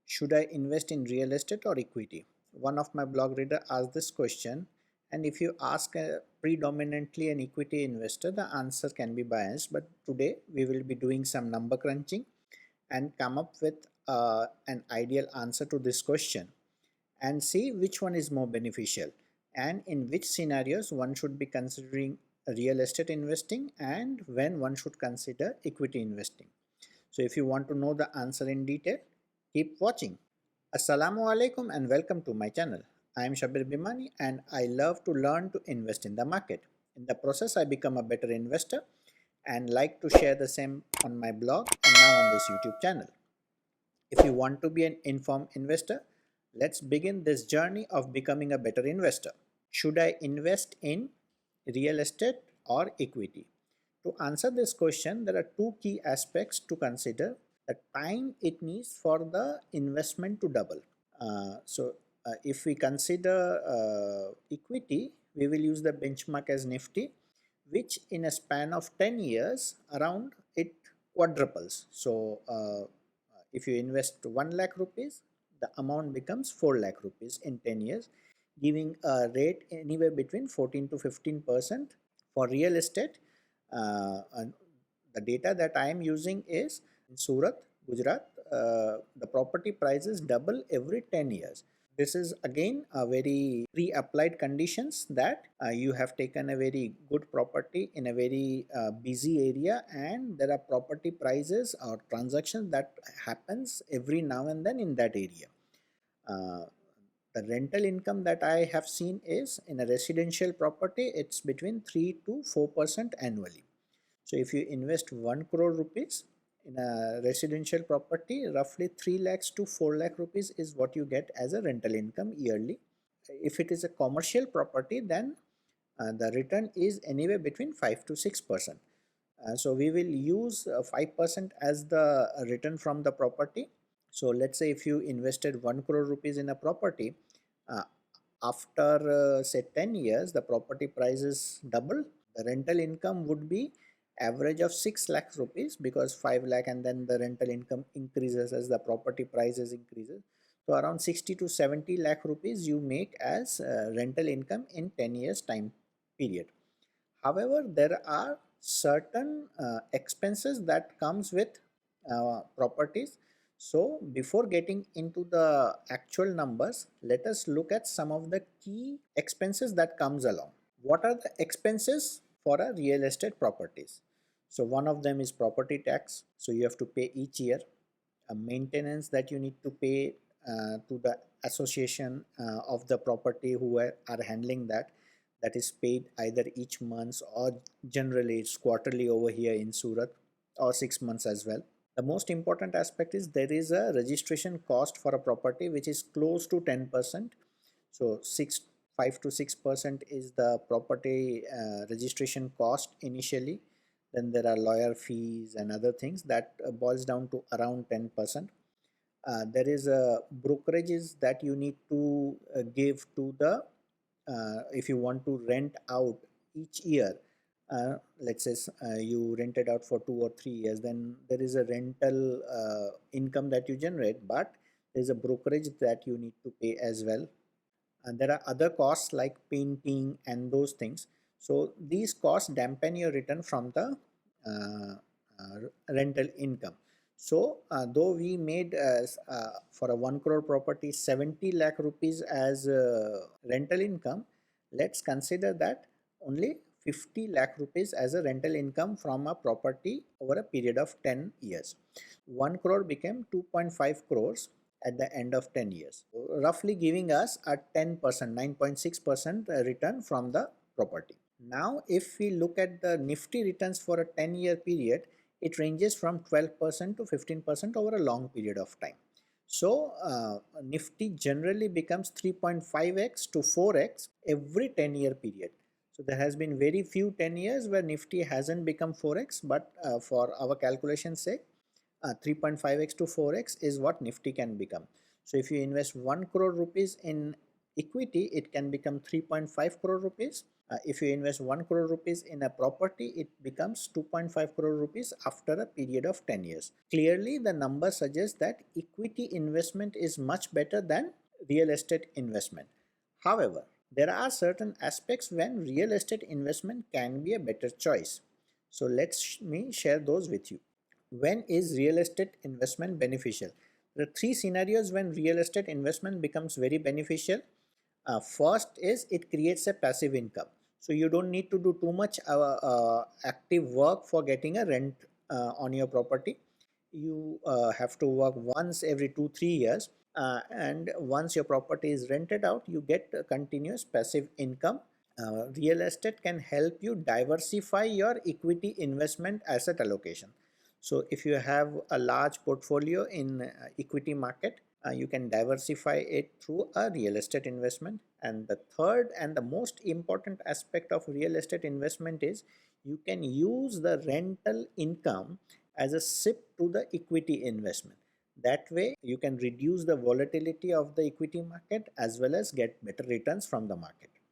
Should I invest in real estate or equity? One of my blog reader asked this question, and if you ask predominantly an equity investor, the answer can be biased. But today we will be doing some number crunching and come up with an ideal answer to this question and see which one is more beneficial and in which scenarios one should be considering real estate investing and when one should consider equity investing. So if you want to know the answer in detail, keep watching. Assalamu alaikum and welcome to my channel. I am Shabbir Bhimani and I love to learn to invest in the market. In the process, I become a better investor and like to share the same on my blog and now on this YouTube channel. If you want to be an informed investor, let's begin this journey of becoming a better investor. Should I invest in real estate or equity? To answer this question, there are two key aspects to consider: the time it needs for the investment to double. If we consider equity, we will use the benchmark as Nifty, which in a span of 10 years around it quadruples. If you invest 1 lakh rupees, the amount becomes 4 lakh rupees in 10 years, giving a rate anywhere between 14 to 15%. For real estate, and the data that I am using is in Surat, Gujarat. The property prices double every 10 years. This is again a very pre-applied conditions that you have taken a very good property in a very busy area, and there are property prices or transactions that happens every now and then in that area. The rental income that I have seen is in a residential property, it's between 3 to 4% annually. So if you invest 1 crore rupees in a residential property, roughly 3 lakhs to 4 lakh rupees is what you get as a rental income yearly. If it is a commercial property, then the return is anywhere between 5 to 6%. So we will use 5% as the return from the property. So let's say if you invested 1 crore rupees in a property, uh, after say 10 years, the property prices double. The rental income would be average of 6 lakhs rupees, because 5 lakh and then the rental income increases as the property prices increases. So around 60 to 70 lakh rupees you make as rental income in 10 years time period. However, there are certain expenses that comes with properties. So before getting into the actual numbers, let us look at some of the key expenses that comes along. What are the expenses for a real estate properties? So one of them is property tax. So you have to pay each year. A maintenance that you need to pay to the association of the property who are handling that is paid either each month or generally it's quarterly over here in Surat, or 6 months as well. The most important aspect is there is a registration cost for a property which is close to 10%. So 5 to 6% is the property registration cost initially. Then there are lawyer fees and other things that boils down to around 10%. There is a brokerages that you need to give to the if you want to rent out each year. Let's say you rent it out for 2 or 3 years, then there is a rental income that you generate, but there is a brokerage that you need to pay as well. And there are other costs like painting and those things. So these costs dampen your return from the rental income. So though we made for a 1 crore property 70 lakh rupees as rental income, let's consider that only 50 lakh rupees as a rental income from a property over a period of 10 years. 1 crore became 2.5 crores at the end of 10 years, roughly giving us a 10%, 9.6% return from the property. Now, if we look at the Nifty returns for a 10-year period, it ranges from 12% to 15% over a long period of time. So, Nifty generally becomes 3.5x to 4x every 10-year period. So, there has been very few 10 years where Nifty hasn't become 4x, but for our calculation's sake, 3.5x to 4x is what Nifty can become. So, if you invest 1 crore rupees in equity, it can become 3.5 crore rupees. If you invest 1 crore rupees in a property, it becomes 2.5 crore rupees after a period of 10 years. Clearly, the number suggests that equity investment is much better than real estate investment. However, there are certain aspects when real estate investment can be a better choice. So me share those with you. When is real estate investment beneficial? The three scenarios when real estate investment becomes very beneficial. First is it creates a passive income. So you don't need to do too much active work for getting a rent on your property. You have to work once every 2-3 years, and once your property is rented out, you get a continuous passive income. Real estate can help you diversify your equity investment asset allocation. So if you have a large portfolio in equity market, you can diversify it through a real estate investment. And the third and the most important aspect of real estate investment is you can use the rental income as a SIP to the equity investment. That way you can reduce the volatility of the equity market as well as get better returns from the market.